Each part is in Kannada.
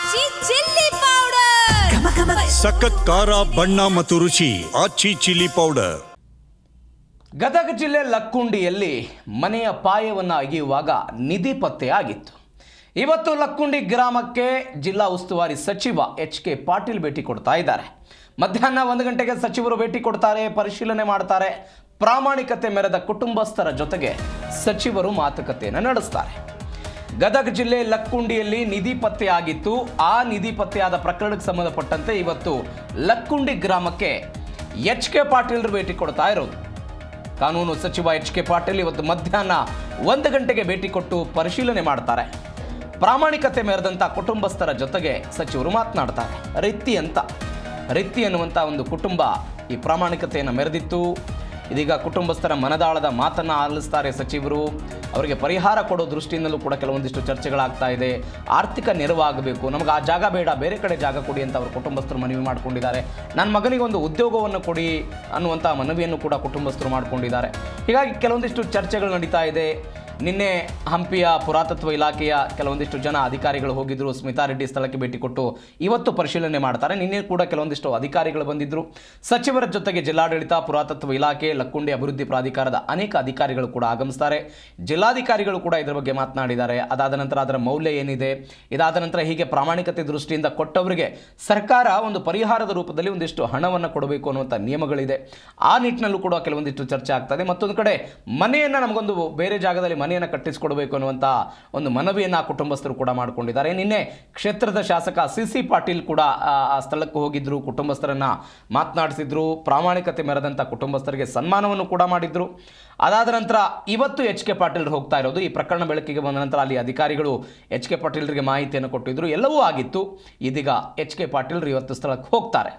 ಆಚಿ ಚಿಲ್ಲಿ ಪೌಡರ್ ಸಖತ್ ಖಾರ ಬಣ್ಣ ಮತ್ತು ರುಚಿ ಆಚಿ ಚಿಲ್ಲಿ ಪೌಡರ್. ಗದಗ ಜಿಲ್ಲೆ ಲಕ್ಕುಂಡಿಯಲ್ಲಿ ಮನೆಯ ಪಾಯವನ್ನು ಅಗೆಯುವಾಗ ನಿಧಿ ಪತ್ತೆಯಾಗಿತ್ತು. ಇವತ್ತು ಲಕ್ಕುಂಡಿ ಗ್ರಾಮಕ್ಕೆ ಜಿಲ್ಲಾ ಉಸ್ತುವಾರಿ ಸಚಿವ ಎಚ್.ಕೆ. ಪಾಟೀಲ್ ಭೇಟಿ ಕೊಡ್ತಾ ಇದ್ದಾರೆ. ಮಧ್ಯಾಹ್ನ 1 ಗಂಟೆಗೆ ಸಚಿವರು ಭೇಟಿ ಕೊಡ್ತಾರೆ, ಪರಿಶೀಲನೆ ಮಾಡ್ತಾರೆ. ಪ್ರಾಮಾಣಿಕತೆ ಮೆರೆದ ಕುಟುಂಬಸ್ಥರ ಜೊತೆಗೆ ಸಚಿವರು ಮಾತುಕತೆಯನ್ನು ನಡೆಸ್ತಾರೆ. ಗದಗ ಜಿಲ್ಲೆ ಲಕ್ಕುಂಡಿಯಲ್ಲಿ ನಿಧಿ ಪತ್ತೆಯಾಗಿತ್ತು. ಆ ನಿಧಿ ಪತ್ತೆಯಾದ ಪ್ರಕರಣಕ್ಕೆ ಸಂಬಂಧಪಟ್ಟಂತೆ ಇವತ್ತು ಲಕ್ಕುಂಡಿ ಗ್ರಾಮಕ್ಕೆ ಎಚ್.ಕೆ. ಪಾಟೀಲ್ರು ಭೇಟಿ ಕೊಡ್ತಾ ಇರೋದು. ಕಾನೂನು ಸಚಿವ ಎಚ್.ಕೆ. ಪಾಟೀಲ್ ಇವತ್ತು ಮಧ್ಯಾಹ್ನ 1 ಗಂಟೆಗೆ ಭೇಟಿ ಕೊಟ್ಟು ಪರಿಶೀಲನೆ ಮಾಡ್ತಾರೆ. ಪ್ರಾಮಾಣಿಕತೆ ಮೆರೆದಂಥ ಕುಟುಂಬಸ್ಥರ ಜೊತೆಗೆ ಸಚಿವರು ಮಾತನಾಡ್ತಾರೆ. ರಿತ್ತಿ ಅನ್ನುವಂಥ ಒಂದು ಕುಟುಂಬ ಈ ಪ್ರಾಮಾಣಿಕತೆಯನ್ನು ಮೆರೆದಿತ್ತು. ಇದೀಗ ಕುಟುಂಬಸ್ಥರ ಮನದಾಳದ ಮಾತನ್ನು ಆಲಿಸ್ತಾರೆ ಸಚಿವರು. ಅವರಿಗೆ ಪರಿಹಾರ ಕೊಡೋ ದೃಷ್ಟಿಯಿಂದಲೂ ಕೂಡ ಕೆಲವೊಂದಿಷ್ಟು ಚರ್ಚೆಗಳಾಗ್ತಾ ಇದೆ. ಆರ್ಥಿಕ ನೆರವಾಗಬೇಕು, ನಮಗೆ ಆ ಜಾಗ ಬೇಡ, ಬೇರೆ ಕಡೆ ಜಾಗ ಕೊಡಿ ಅಂತ ಅವರು ಕುಟುಂಬಸ್ಥರು ಮನವಿ ಮಾಡಿಕೊಂಡಿದ್ದಾರೆ. ನನ್ನ ಮಗನಿಗೆ ಒಂದು ಉದ್ಯೋಗವನ್ನು ಕೊಡಿ ಅನ್ನುವಂಥ ಮನವಿಯನ್ನು ಕೂಡ ಕುಟುಂಬಸ್ಥರು ಮಾಡಿಕೊಂಡಿದ್ದಾರೆ. ಹೀಗಾಗಿ ಕೆಲವೊಂದಿಷ್ಟು ಚರ್ಚೆಗಳು ನಡೀತಾ ಇದೆ. ನಿನ್ನೆ ಹಂಪಿಯ ಪುರಾತತ್ವ ಇಲಾಖೆಯ ಕೆಲವೊಂದಿಷ್ಟು ಜನ ಅಧಿಕಾರಿಗಳು ಹೋಗಿದ್ದರು. ಸ್ಮಿತಾ ರೆಡ್ಡಿ ಸ್ಥಳಕ್ಕೆ ಭೇಟಿ ಕೊಟ್ಟು ಇವತ್ತು ಪರಿಶೀಲನೆ ಮಾಡ್ತಾರೆ. ನಿನ್ನೆ ಕೂಡ ಕೆಲವೊಂದಿಷ್ಟು ಅಧಿಕಾರಿಗಳು ಬಂದಿದ್ದರು. ಸಚಿವರ ಜೊತೆಗೆ ಜಿಲ್ಲಾಡಳಿತ, ಪುರಾತತ್ವ ಇಲಾಖೆ, ಲಕ್ಕುಂಡಿ ಅಭಿವೃದ್ಧಿ ಪ್ರಾಧಿಕಾರದ ಅನೇಕ ಅಧಿಕಾರಿಗಳು ಕೂಡ ಆಗಮಿಸ್ತಾರೆ. ಜಿಲ್ಲಾಧಿಕಾರಿಗಳು ಕೂಡ ಇದರ ಬಗ್ಗೆ ಮಾತನಾಡಿದ್ದಾರೆ. ಅದಾದ ನಂತರ ಅದರ ಮೌಲ್ಯ ಏನಿದೆ, ಇದಾದ ನಂತರ ಹೀಗೆ ಪ್ರಾಮಾಣಿಕತೆ ದೃಷ್ಟಿಯಿಂದ ಕೊಟ್ಟವರಿಗೆ ಸರ್ಕಾರ ಒಂದು ಪರಿಹಾರದ ರೂಪದಲ್ಲಿ ಒಂದಿಷ್ಟು ಹಣವನ್ನು ಕೊಡಬೇಕು ಅನ್ನುವಂಥ ನಿಯಮಗಳಿದೆ. ಆ ನಿಟ್ಟಿನಲ್ಲೂ ಕೂಡ ಕೆಲವೊಂದಿಷ್ಟು ಚರ್ಚೆ ಆಗ್ತದೆ. ಮತ್ತೊಂದು ಕಡೆ ಮನೆಯನ್ನು ನಮಗೊಂದು ಬೇರೆ ಜಾಗದಲ್ಲಿ ಮನೆಯನ್ನು ಕಟ್ಟಿಸಿಕೊಡಬೇಕು ಅನ್ನುವಂಥ ಒಂದು ಮನವಿಯನ್ನು ಕುಟುಂಬಸ್ಥರು ಕೂಡ ಮಾಡಿಕೊಂಡಿದ್ದಾರೆ. ನಿನ್ನೆ ಕ್ಷೇತ್ರದ ಶಾಸಕ ಸಿ ಪಾಟೀಲ್ ಕೂಡ ಆ ಸ್ಥಳಕ್ಕೆ ಹೋಗಿದ್ರು, ಕುಟುಂಬಸ್ಥರನ್ನು ಮಾತನಾಡಿಸಿದ್ರು. ಪ್ರಾಮಾಣಿಕತೆ ಮೆರೆದಂಥ ಕುಟುಂಬಸ್ಥರಿಗೆ ಸನ್ಮಾನವನ್ನು ಕೂಡ ಮಾಡಿದ್ರು. ಅದಾದ ನಂತರ ಇವತ್ತು ಎಚ್.ಕೆ. ಪಾಟೀಲ್ ಹೋಗ್ತಾ ಇರೋದು. ಈ ಪ್ರಕರಣ ಬೆಳಕಿಗೆ ಬಂದ ನಂತರ ಅಲ್ಲಿ ಅಧಿಕಾರಿಗಳು ಎಚ್.ಕೆ. ಪಾಟೀಲ್ರಿಗೆ ಮಾಹಿತಿಯನ್ನು ಕೊಟ್ಟಿದ್ರು. ಎಲ್ಲವೂ ಆಗಿತ್ತು. ಇದೀಗ ಎಚ್.ಕೆ. ಪಾಟೀಲ್ರು ಇವತ್ತು ಸ್ಥಳಕ್ಕೆ ಹೋಗ್ತಾರೆ.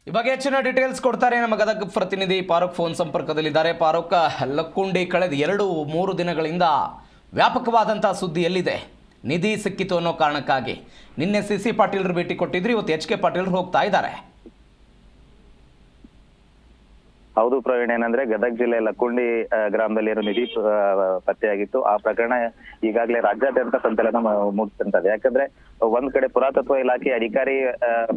ಈ ಬಗ್ಗೆ ಹೆಚ್ಚಿನ ಡೀಟೇಲ್ಸ್ ಕೊಡ್ತಾರೆ ನಮ್ಮ ಗದಗ ಪ್ರತಿನಿಧಿ ಫಾರೂಕ್ ಫೋನ್ ಸಂಪರ್ಕದಲ್ಲಿದ್ದಾರೆ. ಫಾರೂಕ್, ಲಕ್ಕುಂಡಿ ಕಳೆದ 2-3 ದಿನಗಳಿಂದ ವ್ಯಾಪಕವಾದಂಥ ಸುದ್ದಿ ಎಲ್ಲಿದೆ? ನಿಧಿ ಸಿಕ್ಕಿತು ಅನ್ನೋ ಕಾರಣಕ್ಕಾಗಿ ನಿನ್ನೆ ಸಿ ಪಾಟೀಲ್ರು ಭೇಟಿ ಕೊಟ್ಟಿದ್ರು, ಇವತ್ತು ಎಚ್.ಕೆ. ಪಾಟೀಲ್ರು ಹೋಗ್ತಾ ಇದ್ದಾರೆ. ಹೌದು ಪ್ರವೀಣ್, ಏನಂದ್ರೆ ಗದಗ ಜಿಲ್ಲೆ ಲಕ್ಕುಂಡಿ ಗ್ರಾಮದಲ್ಲಿ ಏನು ನಿಧಿ ಪತ್ತೆಯಾಗಿತ್ತು ಆ ಪ್ರಕರಣ ಈಗಾಗಲೇ ರಾಜ್ಯಾದ್ಯಂತ ಸಂಚಲನ ಮೂಡಿಸ್ತಂತದೆ. ಯಾಕಂದ್ರೆ ಒಂದ್ ಕಡೆ ಪುರಾತತ್ವ ಇಲಾಖೆ ಅಧಿಕಾರಿ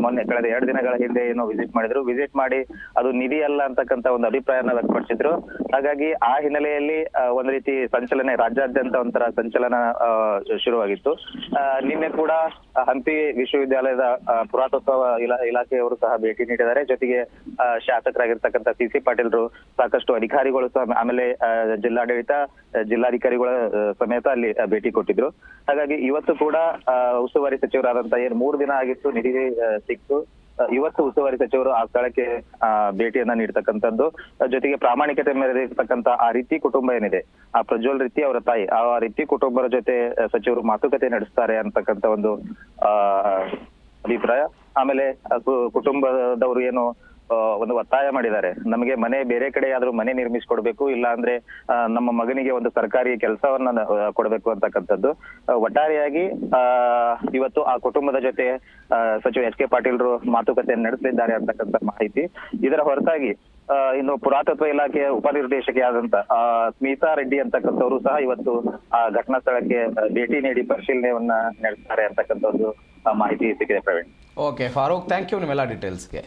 ಮೊನ್ನೆ ಕಳೆದ 2 ದಿನಗಳ ಹಿಂದೆ ಏನೋ ವಿಸಿಟ್ ಮಾಡಿ ಅದು ನಿಧಿ ಅಲ್ಲ ಅಂತಕ್ಕಂತ ಒಂದು ಅಭಿಪ್ರಾಯನ ವ್ಯಕ್ತಪಡಿಸಿದ್ರು. ಹಾಗಾಗಿ ಆ ಹಿನ್ನೆಲೆಯಲ್ಲಿ ಒಂದ್ ರೀತಿ ಸಂಚಲನ ರಾಜ್ಯಾದ್ಯಂತ ಒಂಥರ ಸಂಚಲನ ಶುರುವಾಗಿತ್ತು. ನಿನ್ನೆ ಕೂಡ ಹಂಪಿ ವಿಶ್ವವಿದ್ಯಾಲಯದ ಪುರಾತತ್ವ ಇಲಾಖೆಯವರು ಸಹ ಭೇಟಿ ನೀಡಿದ್ದಾರೆ. ಜೊತೆಗೆ ಶಾಸಕರಾಗಿರ್ತಕ್ಕಂಥ ಸಿ ಪಾಟೀಲ್ರು, ಸಾಕಷ್ಟು ಅಧಿಕಾರಿಗಳು ಸಹ, ಆಮೇಲೆ ಜಿಲ್ಲಾಡಳಿತ, ಜಿಲ್ಲಾಧಿಕಾರಿಗಳ ಸಮೇತ ಅಲ್ಲಿ ಭೇಟಿ ಕೊಟ್ಟಿದ್ರು. ಹಾಗಾಗಿ ಇವತ್ತು ಕೂಡ ಉಸ್ತುವಾರಿ ಸಚಿವರಾದಂತ ಏನ್ 3 ದಿನ ಆಗಿತ್ತು ನಿಧಿ ಸಿಕ್ತು, ಇವತ್ತು ಉಸ್ತುವಾರಿ ಸಚಿವರು ಆ ಸ್ಥಳಕ್ಕೆ ಭೇಟಿಯನ್ನ ನೀಡ್ತಕ್ಕಂಥದ್ದು. ಜೊತೆಗೆ ಪ್ರಾಮಾಣಿಕತೆ ಮೆರೆದಿರ್ತಕ್ಕಂಥ ಆ ರಿತ್ತಿ ಕುಟುಂಬ ಏನಿದೆ, ಆ ಪ್ರಜ್ವಲ್ ರಿತ್ತಿ ಅವರ ತಾಯಿ, ಆ ರಿತ್ತಿ ಕುಟುಂಬದ ಜೊತೆ ಸಚಿವರು ಮಾತುಕತೆ ನಡೆಸ್ತಾರೆ ಅಂತಕ್ಕಂಥ ಒಂದು ಅಭಿಪ್ರಾಯ. ಆಮೇಲೆ ಕುಟುಂಬದವರು ಏನು ಒಂದು ಒತ್ತಾಯ ಮಾಡಿದ್ದಾರೆ, ನಮಗೆ ಮನೆ ಬೇರೆ ಕಡೆ ಆದ್ರೂ ಮನೆ ನಿರ್ಮಿಸಿಕೊಡ್ಬೇಕು, ಇಲ್ಲ ಅಂದ್ರೆ ನಮ್ಮ ಮಗನಿಗೆ ಒಂದು ಸರ್ಕಾರಿ ಕೆಲಸವನ್ನ ಕೊಡ್ಬೇಕು ಅಂತಕ್ಕಂಥದ್ದು. ಒಟ್ಟಾರೆಯಾಗಿ ಇವತ್ತು ಆ ಕುಟುಂಬದ ಜೊತೆ ಸಚಿವ ಎಚ್.ಕೆ. ಪಾಟೀಲ್ರು ಮಾತುಕತೆ ನಡೆಸಲಿದ್ದಾರೆ ಅಂತಕ್ಕಂಥ ಮಾಹಿತಿ. ಇದರ ಹೊರತಾಗಿ ಇನ್ನು ಪುರಾತತ್ವ ಇಲಾಖೆಯ ಉಪನಿರ್ದೇಶಕಿಯಾದಂತ ಸ್ಮಿತಾ ರೆಡ್ಡಿ ಅಂತಕ್ಕಂಥವ್ರು ಸಹ ಇವತ್ತು ಆ ಘಟನಾ ಸ್ಥಳಕ್ಕೆ ಭೇಟಿ ನೀಡಿ ಪರಿಶೀಲನೆಯನ್ನ ನಡೆಸ್ತಾರೆ ಅಂತಕ್ಕಂಥ ಒಂದು ಮಾಹಿತಿ ಸಿಕ್ಕಿದೆ Praveen. Okay Farooq, thank you ನಿಮ್ಮೆಲ್ಲ ಡೀಟೇಲ್ಸ್ಗೆ.